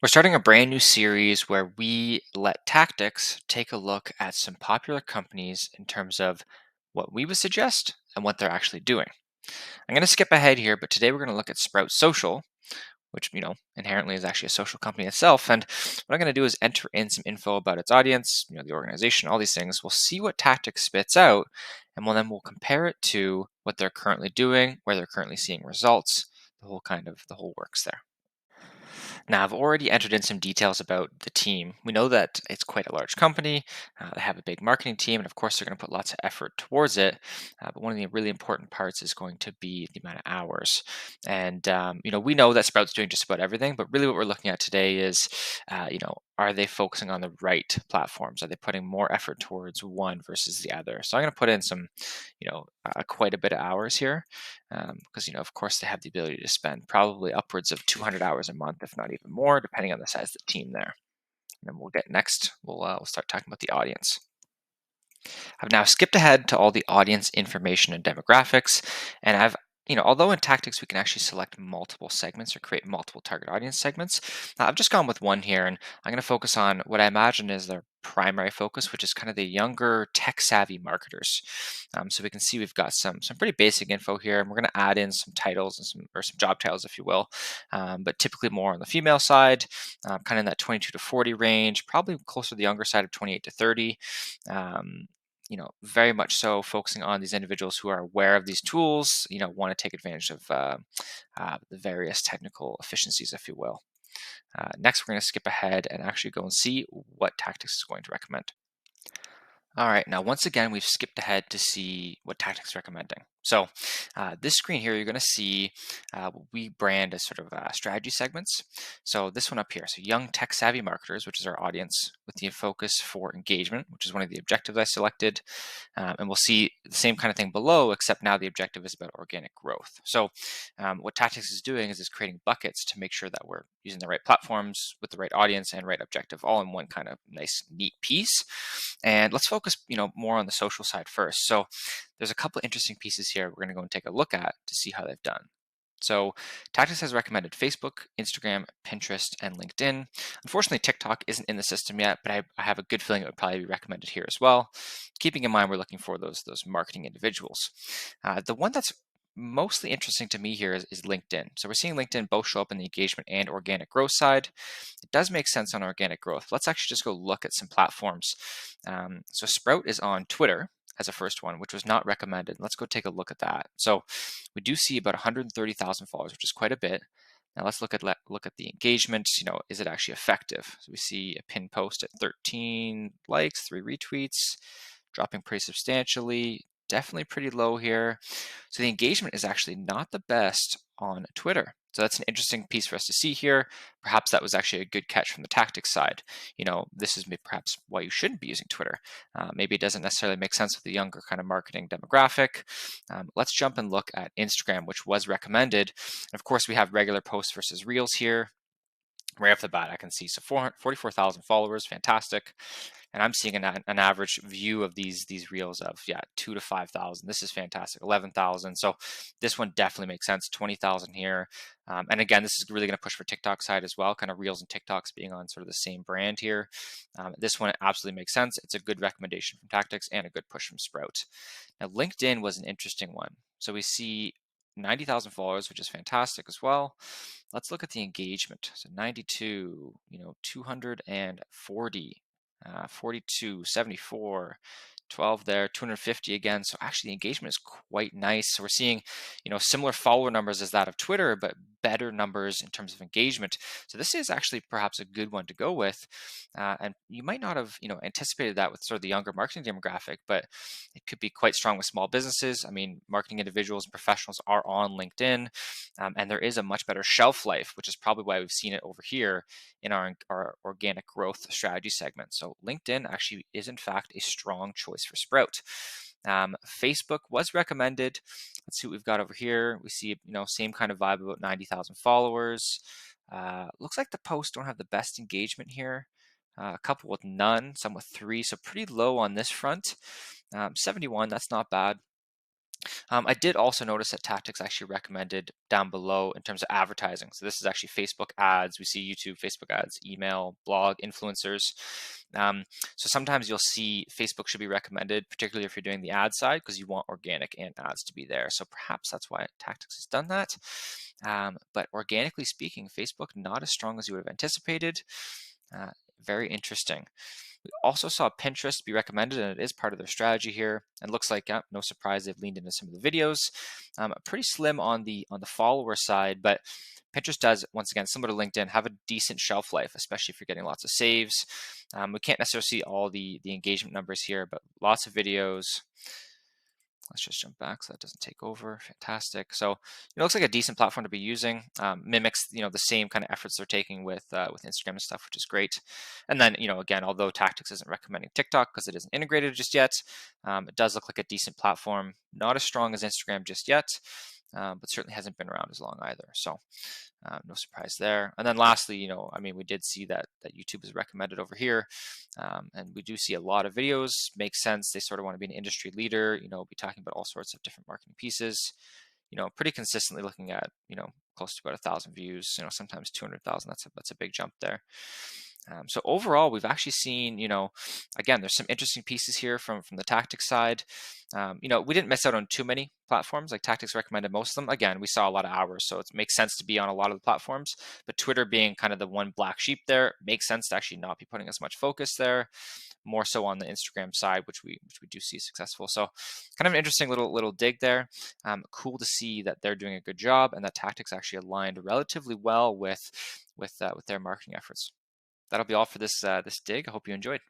We're starting a brand new series where we let Tactics take a look at some popular companies in terms of what we would suggest and what they're actually doing. I'm going to skip ahead here, but today we're going to look at Sprout Social, which, inherently is actually a social company itself. And what I'm going to do is enter in some info about its audience, the organization, all these things. We'll see what Tactics spits out, and we'll compare it to what they're currently doing, where they're currently seeing results, the whole works there. Now, I've already entered in some details about the team. We know that it's quite a large company. They have a big marketing team, and of course, they're going to put lots of effort towards it. But one of the really important parts is going to be the amount of hours. And, we know that Sprout's doing just about everything, but really what we're looking at today is, are they focusing on the right platforms? Are they putting more effort towards one versus the other? So I'm going to put in some, quite a bit of hours here because of course they have the ability to spend probably upwards of 200 hours a month, if not even more, depending on the size of the team there. And then we'll get next. We'll start talking about the audience. I've now skipped ahead to all the audience information and demographics, and although in Tactics we can actually select multiple segments or create multiple target audience segments, I've just gone with one here, and I'm going to focus on what I imagine is their primary focus, which is kind of the younger, tech-savvy marketers. So we can see we've got some pretty basic info here, and we're going to add in some titles and some job titles, if you will, but typically more on the female side, kind of in that 22 to 40 range, probably closer to the younger side of 28 to 30. Um, very much so focusing on these individuals who are aware of these tools, want to take advantage of the various technical efficiencies, if you will. Next, we're going to skip ahead and actually go and see what Tactics is going to recommend. All right, now once again, we've skipped ahead to see what Tactics is recommending. So this screen here, you're going to see what we brand as sort of strategy segments. So this one up here, so young tech savvy marketers, which is our audience, with the focus for engagement, which is one of the objectives I selected. And we'll see the same kind of thing below, except now the objective is about organic growth. So what Tactics is doing is it's creating buckets to make sure that we're using the right platforms with the right audience and right objective, all in one kind of nice, neat piece. And let's focus, more on the social side first. So there's a couple interesting pieces here we're going to go and take a look at to see how they've done. So Tactics has recommended Facebook, Instagram, Pinterest, and LinkedIn. Unfortunately, TikTok isn't in the system yet, but I have a good feeling it would probably be recommended here as well. Keeping in mind we're looking for those marketing individuals. The one that's mostly interesting to me here is LinkedIn. So we're seeing LinkedIn both show up in the engagement and organic growth side. It does make sense on organic growth. Let's actually just go look at some platforms. So Sprout is on Twitter as a first one, which was not recommended. Let's go take a look at that. So we do see about 130,000 followers, which is quite a bit. Now let's look at the engagement. Is it actually effective? So we see a pinned post at 13 likes, 3 retweets, dropping pretty substantially. Definitely pretty low here. So the engagement is actually not the best on Twitter. So that's an interesting piece for us to see here. Perhaps that was actually a good catch from the tactics side. This is perhaps why you shouldn't be using Twitter. Maybe it doesn't necessarily make sense with the younger kind of marketing demographic. Let's jump and look at Instagram, which was recommended. And of course, we have regular posts versus reels here. Right off the bat, I can see 44,000 followers, fantastic. And I'm seeing an average view of these reels of 2 to 5,000. This is fantastic. 11,000. So this one definitely makes sense. 20,000 here. And again, this is really going to push for TikTok side as well. Kind of reels and TikToks being on sort of the same brand here. This one absolutely makes sense. It's a good recommendation from Tactics and a good push from Sprout. Now LinkedIn was an interesting one. So we see 90,000 followers, which is fantastic as well. Let's look at the engagement. So 92, 240. 42, 74, 12 there, 250 again. So actually the engagement is quite nice. So we're seeing, similar follower numbers as that of Twitter, but better numbers in terms of engagement. So this is actually perhaps a good one to go with. And you might not have, anticipated that with sort of the younger marketing demographic, but it could be quite strong with small businesses. I mean, marketing individuals and professionals are on LinkedIn, and there is a much better shelf life, which is probably why we've seen it over here in our organic growth strategy segment. So LinkedIn actually is in fact a strong choice for Sprout. Facebook was recommended. Let's see what we've got over here. We see, same kind of vibe, about 90,000 followers. Looks like the posts don't have the best engagement here. A couple with none, some with 3, so pretty low on this front. 71, that's not bad. I did also notice that Tactics actually recommended down below in terms of advertising. So this is actually Facebook ads. We see YouTube, Facebook ads, email, blog, influencers. Um, so sometimes you'll see Facebook should be recommended, particularly if you're doing the ad side, because you want organic and ads to be there. So perhaps that's why Tactics has done that. But organically speaking, Facebook not as strong as you would have anticipated. Uh, Very interesting. We also saw Pinterest be recommended, and it is part of their strategy here. And looks like, no surprise, they've leaned into some of the videos. Pretty slim on the follower side, but Pinterest does, once again, similar to LinkedIn, have a decent shelf life, especially if you're getting lots of saves. We can't necessarily see all the engagement numbers here, but lots of videos. Let's just jump back so that doesn't take over. Fantastic. So it looks like a decent platform to be using. Mimics, the same kind of efforts they're taking with Instagram and stuff, which is great. And then, again, although Tactics isn't recommending TikTok because it isn't integrated just yet, it does look like a decent platform. Not as strong as Instagram just yet, but certainly hasn't been around as long either. So no surprise there. And then lastly, we did see that YouTube is recommended over here. And we do see a lot of videos. Makes sense. They sort of want to be an industry leader, be talking about all sorts of different marketing pieces, pretty consistently looking at, close to about 1,000 views, sometimes 200,000. That's a big jump there. So overall, we've actually seen, again, there's some interesting pieces here from the Tactics side. We didn't miss out on too many platforms. Like Tactics recommended most of them. Again, we saw a lot of hours, so it makes sense to be on a lot of the platforms. But Twitter being kind of the one black sheep there, makes sense to actually not be putting as much focus there. More so on the Instagram side, which we do see successful. So kind of an interesting little dig there. Cool to see that they're doing a good job and that Tactics actually aligned relatively well with their marketing efforts. That'll be all for this dig. I hope you enjoyed.